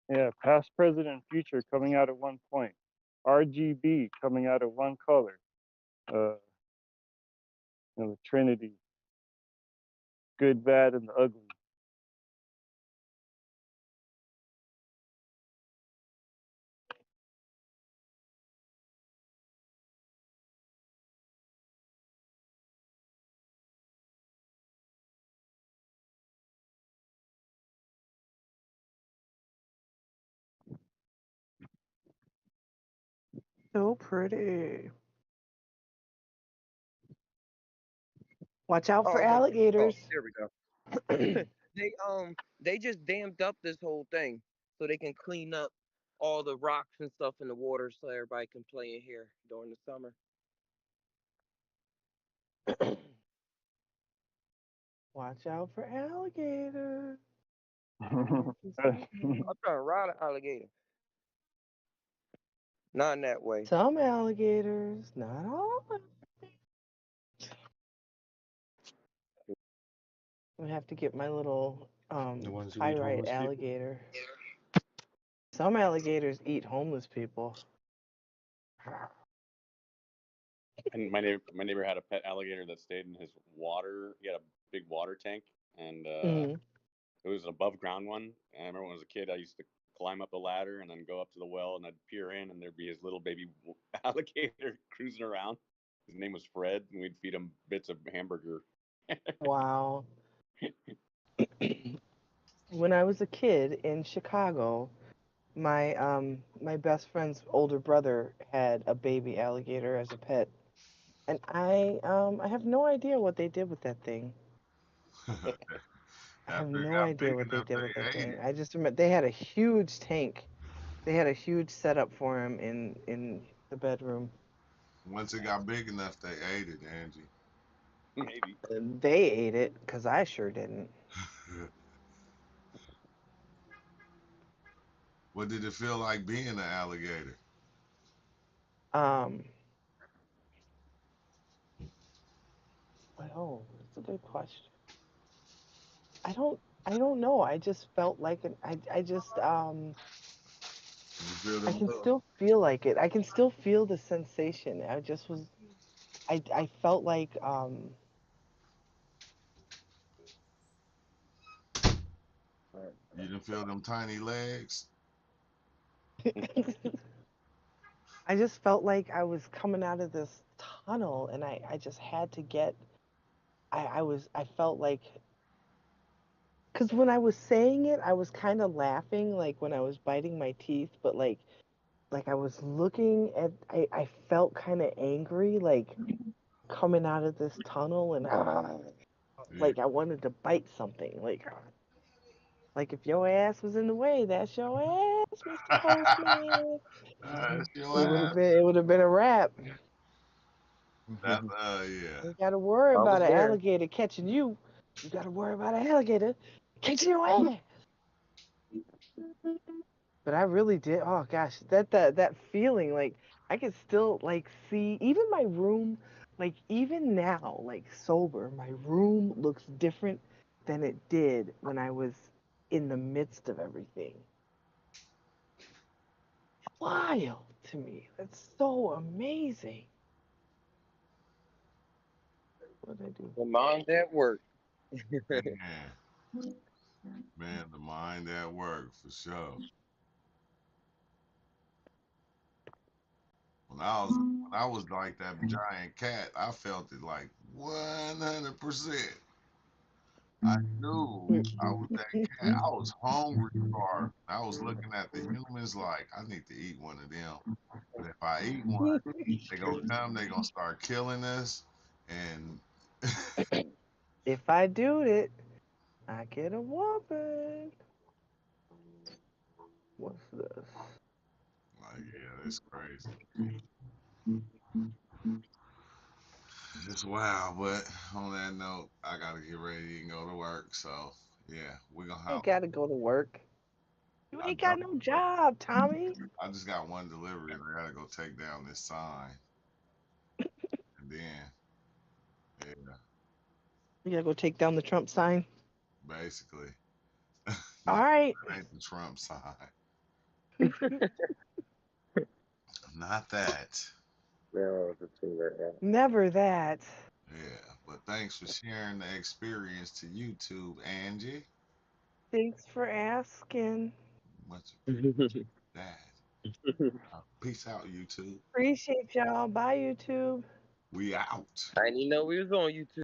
Yeah, past, present, and future coming out at one point. RGB coming out of one color. The Trinity, good, bad, and the ugly. So pretty. Watch out for Oh, okay. Oh, alligators. there we go. They just dammed up this whole thing so they can clean up all the rocks and stuff in the water so everybody can play in here during the summer. Watch out for alligators. I'm trying to ride an alligator. Not in that way. Some alligators, not all. I have to get my little The ones who eat pyrite homeless people. alligator. Some alligators eat homeless people. And my neighbor had a pet alligator that stayed in his water. He had a big water tank, and Mm-hmm. it was an above ground one. And I remember when I was a kid, I used to climb up the ladder and then go up to the well, and I'd peer in, and there'd be his little baby alligator cruising around. His name was Fred, and we'd feed him bits of hamburger. Wow. When I was a kid in Chicago, my best friend's older brother had a baby alligator as a pet, and I have no idea what they did with that thing. I have After it no got idea big what they enough, did with that they ate thing. it. I just remember they had a huge tank. They had a huge setup for him in the bedroom. Once it got big enough, they ate it, Angie. Maybe. And they ate it because I sure didn't. What did it feel like being an alligator? Um, well, that's a good question. I don't I don't know. I just felt like I just You feel I them can little, still feel like it. I can still feel the sensation. I just was I felt like you didn't feel them tiny legs? I just felt like I was coming out of this tunnel and I just had to get I felt like because when I was saying it, I was kind of laughing, like when I was biting my teeth, but like I was looking at, I felt kind of angry, like coming out of this tunnel, and Yeah. like I wanted to bite something, like if your ass was in the way, that's your ass, Mr. Postman. That's your ass. It would have been a wrap. That's yeah. You got to worry I was about an there. alligator catching you. You got to worry about an alligator catching your ass. But I really did. Oh gosh, that feeling, like I could still like see even my room, like even now, like sober, my room looks different than it did when I was in the midst of everything. Wild to me. That's so amazing. What did I do? The mind at work. Man, man, the mind at work for sure. When I was like that giant cat, I felt it like 100%. I knew I was that cat. I was hungry, starved. I was looking at the humans like I need to eat one of them. But if I eat one, they gonna come. They gonna start killing us, and If I do it, I get a woman. What's this? Like, yeah, it's crazy. It's wild, but on that note, I gotta get ready and go to work. So yeah, we're gonna Ain't have. gotta go to work. You I ain't got don't. no job, Tommy. I just got one delivery, and I gotta go take down this sign, and then yeah, You gotta go take down the Trump sign. basically, All no, right. that ain't the Trump sign. Not that. No, it's too late. Never that. Yeah, but thanks for sharing the experience to YouTube, Angie. Thanks for asking. Much Yeah. appreciate that. Peace out, YouTube. Appreciate y'all. Bye, YouTube. We out. I didn't even know we was on YouTube.